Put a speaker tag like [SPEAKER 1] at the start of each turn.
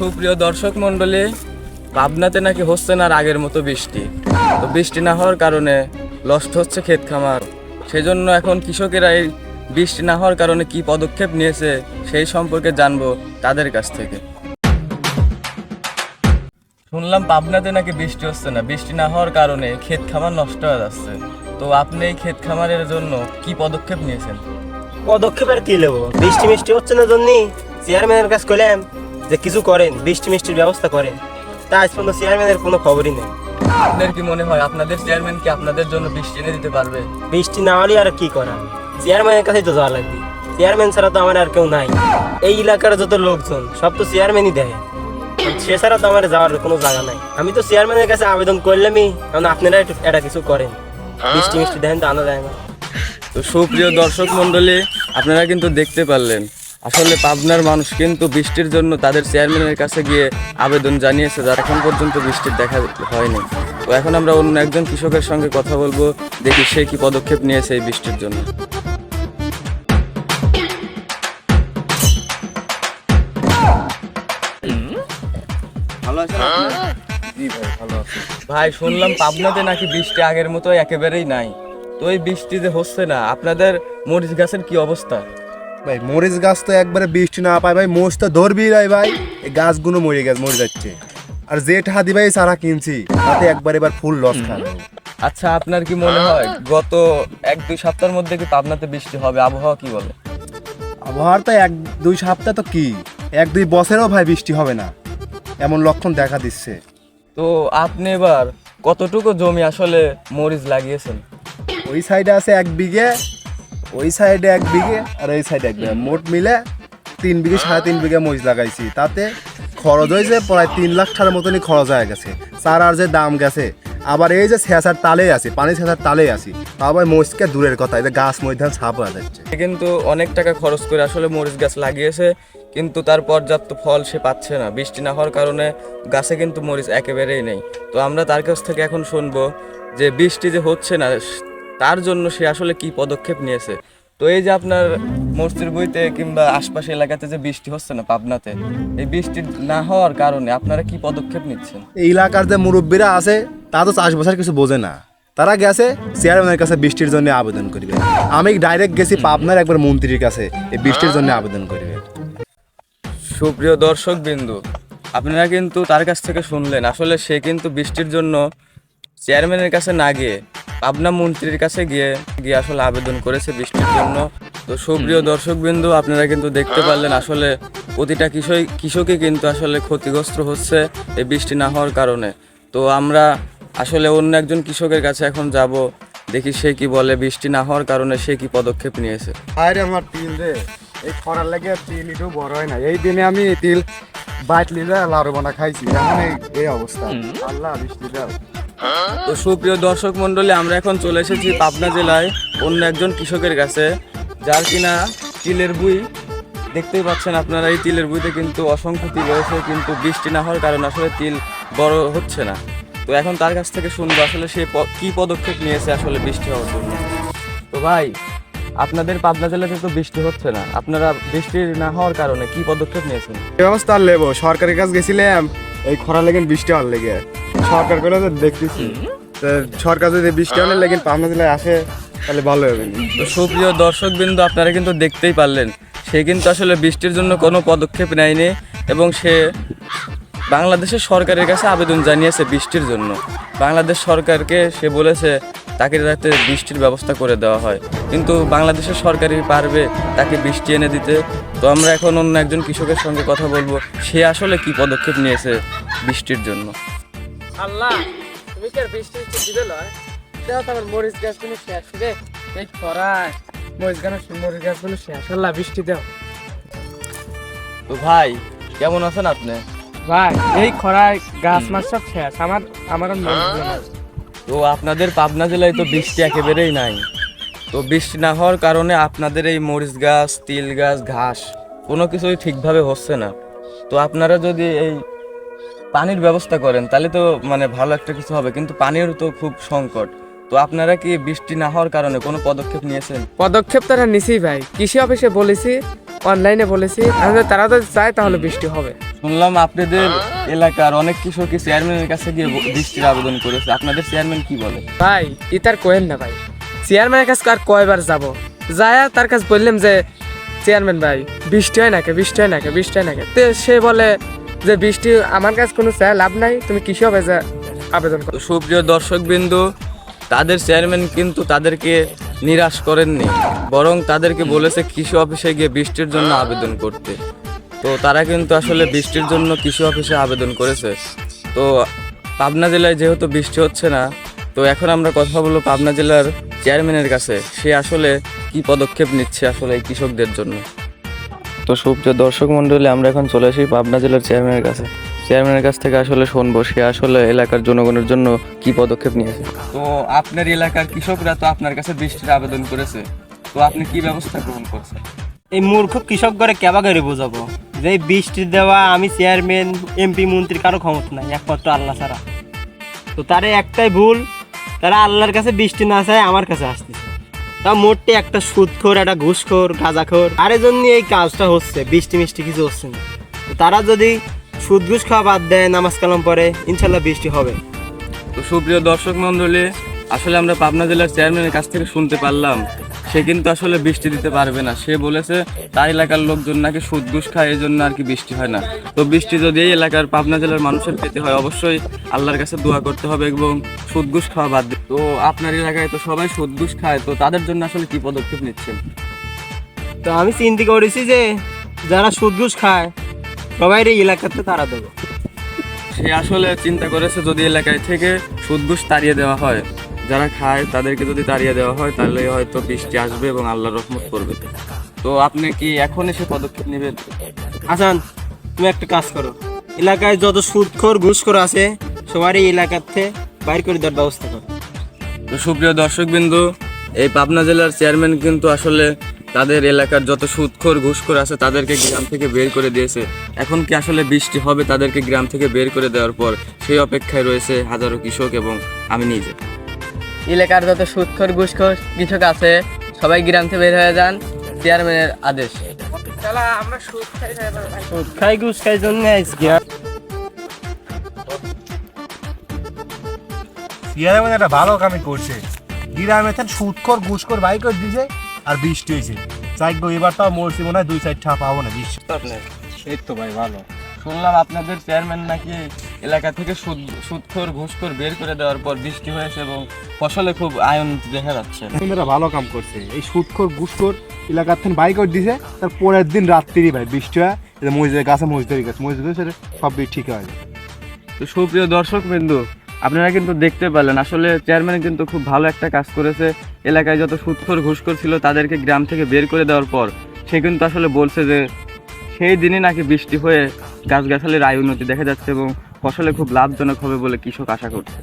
[SPEAKER 1] সুপ্রিয় দর্শক মণ্ডলী, পাবনাতে নাকি হচ্ছে না আর আগের মতো বৃষ্টি। তো বৃষ্টি না হওয়ার কারণে নষ্ট হচ্ছে ক্ষেত খামার। সেজন্য এখন কৃষকেরা এই বৃষ্টি না হওয়ার কারণে কি পদক্ষেপ নিয়েছে সেই সম্পর্কে জানবো তাদের কাছ থেকে। শুনলাম পাবনাতে নাকি বৃষ্টি হচ্ছে না, বৃষ্টি না হওয়ার কারণে ক্ষেত খামার নষ্ট হয়ে যাচ্ছে। তো আপনি এই ক্ষেত খামারের জন্য কি পদক্ষেপ নিয়েছেন?
[SPEAKER 2] পদক্ষেপ আর কি নেবো? বৃষ্টি মিষ্টি হচ্ছে না জন্য চেয়ারম্যানের কাছে কইলাম যে কিছু করেন, বৃষ্টি মিষ্টির ব্যবস্থা করেন। তা আজ পর্যন্ত চেয়ারম্যানের কোনো খবরই নেই।
[SPEAKER 1] আপনার কি মনে হয় আপনাদের চেয়ারম্যান কি আপনাদের জন্য বৃষ্টি এনে দিতে পারবে?
[SPEAKER 2] বৃষ্টি না হলে আর কি করা, চেয়ারম্যানের কাছেই তো যাওয়া লাগবে। চেয়ারম্যান ছাড়া তো আমার আর কেউ নাই। এই এলাকার যত লোকজন সব তো চেয়ারম্যানই দেয়, সে ছাড়া তো আমার যাওয়ার কোনো জায়গা নাই। আমি তো চেয়ারম্যানের কাছে আবেদন করলামই, কারণ আপনারা একটু এটা কিছু করেন, বৃষ্টি মিষ্টি দেন তো আনা যায় না।
[SPEAKER 1] তো সুপ্রিয় দর্শক মণ্ডলী, আপনারা কিন্তু দেখতে পারলেন আসলে পাবনার মানুষ কিন্তু বৃষ্টির জন্য তাদের চেয়ারম্যানের কাছে গিয়ে আবেদন জানিয়েছে, যার এখন পর্যন্ত বৃষ্টির দেখা হয়নি। তো এখন আমরা অন্য একজন কৃষকের সঙ্গে কথা বলবো, দেখি সে কি পদক্ষেপ নিয়েছে এই বৃষ্টির জন্য। ভালো আছেন আপনি? জি ভাই, ভালো আছি। ভাই শুনলাম পাবনাতে নাকি বৃষ্টি আগের মতো একেবারেই নাই। তো এই বৃষ্টি যে হচ্ছে না, আপনাদের মরিচ গাছের কি অবস্থা?
[SPEAKER 3] ভাই মরিচ গাছ তো একবারে বৃষ্টি না পায় ভাই, মোষ তো ধরবি নাই ভাই। এই গাছগুলো মরে যাচ্ছে। আর যে টাকা দি ভাই চারা কিনছি তাতে একবার এবার ফুল লস খান।
[SPEAKER 1] আচ্ছা, আপনার কি মনে হয় গত 1-2 সপ্তাহের মধ্যে কি পাবনাতে বৃষ্টি হবে? আবহাওয়া কি বলে?
[SPEAKER 3] আবহাওয়ার তো 1-2 সপ্তাহ তো কি 1-2 বছরেও ভাই বৃষ্টি হবে না, এমন লক্ষণ দেখা দিচ্ছে।
[SPEAKER 1] তো আপনি এবার কতটুকু জমি আসলে মরিচ লাগিয়েছেন?
[SPEAKER 3] ওই সাইডে আছে 1 বিঘে, ওই সাইডে 1 বিঘে, আর এই সাইডে 1 বিঘে, মোট মিলে 3 বিঘে 3.5 বিঘে মরিচ লাগাইছি। তাতে খরচ হয়েছে প্রায় 3 লাখ টাকার মতনই খরচ হয়ে গেছে। চারার যে দাম গেছে, আবার এই যে ছেঁচার তালেই আছি, পানি ছেঁচার তালেই আছি, আবার মরিচকে দূরের কথা, এই যে গাছ মধ্যে ছাপ হয়ে যাচ্ছে।
[SPEAKER 1] কিন্তু অনেক টাকা খরচ করে আসলে মরিচ গাছ লাগিয়েছে, কিন্তু তার পর্যাপ্ত ফল সে পাচ্ছে না। বৃষ্টি না হওয়ার কারণে গাছে কিন্তু মরিচ একেবারেই নেই। তো আমরা তার কাছ থেকে এখন শুনবো যে বৃষ্টি যে হচ্ছে না তার জন্য সে আসলে কি পদক্ষেপ নিয়েছে। তো এই যে আপনার মসজিদ বইতে কিংবা আশপাশের এলাকাতে যে বৃষ্টি হচ্ছে না পাবনাতে, এই বৃষ্টি না হওয়ার কারণে আপনারা কি পদক্ষেপ নিচ্ছেন?
[SPEAKER 3] এই এলাকার যে মুরব্বীরা আছে তা তো চাষবাসের কিছু বোঝে না, তারা গেছে চেয়ারম্যানের কাছে বৃষ্টির জন্য আবেদন করবে। আমি ডাইরেক্ট গেছি পাবনার একবার মন্ত্রীর কাছে এই বৃষ্টির জন্য আবেদন করবে।
[SPEAKER 1] সুপ্রিয় দর্শক বিন্দু, আপনারা কিন্তু তার কাছ থেকে শুনলেন আসলে সে কিন্তু বৃষ্টির জন্য চেয়ারম্যানের কাছে না গিয়ে পাবনা মন্ত্রীর কাছে গিয়ে আসলে আবেদন করেছে বৃষ্টির জন্য। তো সুপ্রিয় দর্শক বিন্দু, আপনারা কিন্তু দেখতে পারলেন আসলে প্রতিটা কৃষকই কিন্তু আসলে ক্ষতিগ্রস্ত হচ্ছে এই বৃষ্টি না হওয়ার কারণে। তো আমরা আসলে অন্য একজন কৃষকের কাছে এখন যাব, দেখি সে কি বলে বৃষ্টি না হওয়ার কারণে সে কি পদক্ষেপ নিয়েছে।
[SPEAKER 4] আরে আমার তিল রে, এই খরার লাগে তিল একটু বড় হয় না। এই দিনে আমি তিল বাইট লিলে লাড়ু বানা খাইছি, এখন এই অবস্থা। আল্লাহ বৃষ্টি দাও।
[SPEAKER 1] তো সুপ্রিয় দর্শক মণ্ডলী, আমরা এখন চলে এসেছি পাবনা জেলায় অন্য একজন কৃষকের কাছে, যার কিনা তিলের বুই দেখতেই পাচ্ছেন আপনারা। এই তিলের বুইতে কিন্তু অসংখ্য তিল রয়েছে, কিন্তু বৃষ্টি না হওয়ার কারণে আসলে তিল বড় হচ্ছে না। তো এখন তার কাছ থেকে শুনবো আসলে সে কি পদক্ষেপ নিয়েছে আসলে বৃষ্টি হওয়ার জন্য। তো ভাই, আপনাদের পাবনা জেলাতে তো বৃষ্টি হচ্ছে না, আপনারা বৃষ্টি না হওয়ার কারণে কি পদক্ষেপ নিয়েছেন?
[SPEAKER 4] ব্যবস্থা আর লেবো, সরকারের কাছে গেছিলাম এই খরা লেগে বৃষ্টি হওয়ার লেগে। সরকার করে তো দেখতেছি, সরকার যদি বৃষ্টি হওয়ার লেগে পাবনা জেলায় আসে তাহলে ভালো হবে।
[SPEAKER 1] তো সুপ্রিয় দর্শক বিন্দু, আপনারা কিন্তু দেখতেই পারলেন সে কিন্তু আসলে বৃষ্টির জন্য কোনো পদক্ষেপ নেয়নি, এবং সে বাংলাদেশের সরকারের কাছে আবেদন জানিয়েছে বৃষ্টির জন্য। বাংলাদেশ সরকারকে সে বলেছে তাকে যাতে বৃষ্টির ব্যবস্থা করে দেওয়া হয়, কিন্তু বাংলাদেশের সরকারই পারবে তাকে বৃষ্টি এনে দিতে। তো আমরা এখন অন্য একজন কৃষকের সঙ্গে কথা বলবো, সে আসলে কি পদক্ষেপ নিয়েছে বৃষ্টির জন্য।
[SPEAKER 5] আল্লাহ, তুমি কি আর বৃষ্টি দিবে লয়? দেখো তোমার মরিচ গাছগুলো শেষ রে, এই খরায় মরিচ গাছগুলো শেষ। আল্লাহ বৃষ্টি দাও।
[SPEAKER 1] তো ভাই, কেমন আছেন আপনি?
[SPEAKER 5] ভাই এই খরায় গাছ মাছ সব শেষ, আমার মরিচ গাছ।
[SPEAKER 1] তো আপনাদের পাবনা জেলায় তো বৃষ্টি একেবারেই নাই। তো বৃষ্টি না হওয়ার কারণে আপনাদের এই মরিচ গাছ, তিল গাছ, ঘাস কোনো কিছুই ঠিকভাবে হচ্ছে না। তো আপনারা যদি এই পানির ব্যবস্থা করেন তাহলে তো মানে ভালো একটা কিছু হবে, কিন্তু পানির তো খুব সংকট। তো আপনারা কি বৃষ্টি না হওয়ার কারণে কোনো পদক্ষেপ নিয়েছেন?
[SPEAKER 5] পদক্ষেপ তারা নিছেই ভাই, কৃষি অফিসে বলেছি, অনলাইনে বলেছি, তারা যদি চায় তাহলে বৃষ্টি হবে।
[SPEAKER 1] শুনলাম আপনাদের এলাকার অনেক কৃষকই চেয়ারম্যানের কাছে গিয়ে বৃষ্টির আবেদন করেছে, আপনাদের চেয়ারম্যান কি বলে?
[SPEAKER 5] ভাই ইতার কোয়েন না ভাই, চেয়ারম্যানের কাছে আর কয়বার যাব, যায় তার কাছে বললাম যে চেয়ারম্যান ভাই বৃষ্টি হয় নাকি, বৃষ্টি হয় নাকি, বৃষ্টি হয় নাকি, তো সে বলে যে বৃষ্টি আমার কাছে কোনো চায় লাভ নাই, তুমি কৃষি অফিসে আবেদন করো।
[SPEAKER 1] তো সুপ্রিয় দর্শকবৃন্দু, তাদের চেয়ারম্যান কিন্তু তাদেরকে নিরাশ করেননি, বরং তাদেরকে বলেছে কৃষি অফিসে গিয়ে বৃষ্টির জন্য আবেদন করতে। তো তারা কিন্তু আসলে বৃষ্টির জন্য কৃষি অফিসে আবেদন করেছে। তো পাবনা জেলায় যেহেতু বৃষ্টি হচ্ছে না, তো এখন আমরা কথা বলবো পাবনা জেলার চেয়ারম্যানের কাছে, সে আসলে কি পদক্ষেপ নিচ্ছে আসলে এই কৃষকদের জন্য। তো সুপ্রিয় দর্শক মণ্ডলী, আমরা এখন চলে আসি পাবনা জেলার চেয়ারম্যানের কাছে। চেয়ারম্যানের কাছ থেকে আসলে শুনবো সে আসলে এলাকার জনগণের জন্য কি পদক্ষেপ নিয়েছে। তো আপনার এলাকার কৃষকরা তো আপনার কাছে বৃষ্টির আবেদন করেছে, তো আপনি কি ব্যবস্থা গ্রহণ করছেন?
[SPEAKER 2] এই মূর্খ কৃষক করে কেবা করে বোঝাবো যে এই বৃষ্টি দেওয়া আমি চেয়ারম্যান এমপি মন্ত্রী কারো ক্ষমতা নাই, একমাত্র আল্লাহ ছাড়া। তো তার একটাই ভুল, তারা আল্লাহর কাছে বৃষ্টি না চায় আমার কাছে আসতেছে। তা মোটে একটা সুদখোর, একটা ঘুষখোর, গাঁজাখোর, আর জন্য এই কাজটা হচ্ছে, বৃষ্টি মিষ্টি কিছু হচ্ছে না। তো তারা যদি সুদ ঘুষ খাওয়া বাদ দেয়, নামাজ কালাম পরে, ইনশাল্লাহ বৃষ্টি হবে।
[SPEAKER 1] তো সুপ্রিয় দর্শক মণ্ডলী, আসলে আমরা পাবনা জেলার চেয়ারম্যানের কাছ থেকে শুনতে পারলাম সে কিন্তু আসলে বৃষ্টি দিতে পারবে না। সে বলেছে তার এলাকার লোকজন নাকি সুদ ঘুষ খায়, এই জন্য আর কি বৃষ্টি হয় না। তো বৃষ্টি যদি এই এলাকার পাবনা জেলার মানুষের পেতে হয়, অবশ্যই আল্লাহর কাছে দোয়া করতে হবে এবং সুদ ঘুষ খাওয়া বাদ দিতে। তো আপনার এলাকায় তো সবাই সুদ ঘুষ খায়, তো তাদের জন্য আসলে কি পদক্ষেপ নিচ্ছেন?
[SPEAKER 2] তো আমি চিন্তা করেছি যে যারা সুদ ঘুষ খায় সবাই এই এলাকাতে তারা দেবো।
[SPEAKER 1] সে আসলে চিন্তা করেছে যদি এলাকায় থেকে সুদ ঘুষ তাড়িয়ে দেওয়া হয়, যারা খায় তাদেরকে যদি তাড়িয়ে দেওয়া হয়, তাহলে হয়তো বৃষ্টি আসবে এবং আল্লাহর রহমত করবে। তো আপনি কি এখন এসে পদক্ষেপ নেবেন?
[SPEAKER 2] হাসান, তুমি একটা কাজ করো, এলাকায় যত সুদখোর ঘুষখোর আছে সবার এই এলাকাতে বাইর করে দেওয়ার ব্যবস্থা করো।
[SPEAKER 1] তো সুপ্রিয় দর্শকবিন্দু, এই পাবনা জেলার চেয়ারম্যান কিন্তু আসলে তাদের এলাকার যত সুদখোর ঘুষখোর আছে তাদেরকে গ্রাম থেকে বের করে দিয়েছে। এখন কি আসলে বৃষ্টি হবে তাদেরকে গ্রাম থেকে বের করে দেওয়ার পর, সেই অপেক্ষায় রয়েছে হাজারো কৃষক এবং আমি নিজে।
[SPEAKER 5] এলাকার যত সুদখোর ঘুষখোর কৃষক আছে সবাই গ্রাম থেকে বের হয়ে যান, চেয়ারম্যানের আদেশ। আমরা সুদ খাই ভাই,
[SPEAKER 2] সুদ খাই ঘুষ খাই জন্য আজকে
[SPEAKER 3] চেয়ারম্যান একটা ভালো কামই করছে, গ্রামে সুদখোর ঘুষখোর বাই করে দিছে আর বৃষ্টি হয়েছে। চাইগো এবার তাও মরছি মনে হয় 2-4 টা পাবো না বৃষ্টি।
[SPEAKER 4] এই তো ভাই ভালো।
[SPEAKER 1] শুনলাম আপনাদের চেয়ারম্যান নাকি এলাকা থেকে সুদখোর ঘুষখোর বের করে দেওয়ার পর বৃষ্টি হয়েছে এবং ফসলে খুব আয়ন দেখা যাচ্ছে।
[SPEAKER 3] একটা ভালো কাম করছে, এই সুদখোর ঘুষখোর এলাকার থেকে বাই করে দিছে, তার পরের দিন রাত্রি ভাই বৃষ্টি হয়, মসজিদের গাছে মসজিদের গাছ মসজিদের সেটা সব ঠিক হয়।
[SPEAKER 1] তো সুপ্রিয় দর্শক বিন্দু, আপনারা কিন্তু দেখতে পেলেন আসলে চেয়ারম্যান কিন্তু খুব ভালো একটা কাজ করেছে। এলাকায় যত সুদখোর ঘুষখোর ছিল তাদেরকে গ্রাম থেকে বের করে দেওয়ার পর সে কিন্তু আসলে বলছে যে সেই দিনই নাকি বৃষ্টি হয়ে গাছগাছালির আয় উন্নতি দেখা যাচ্ছে এবং ফসলে খুব লাভজনক হবে বলে কৃষক আশা করছে।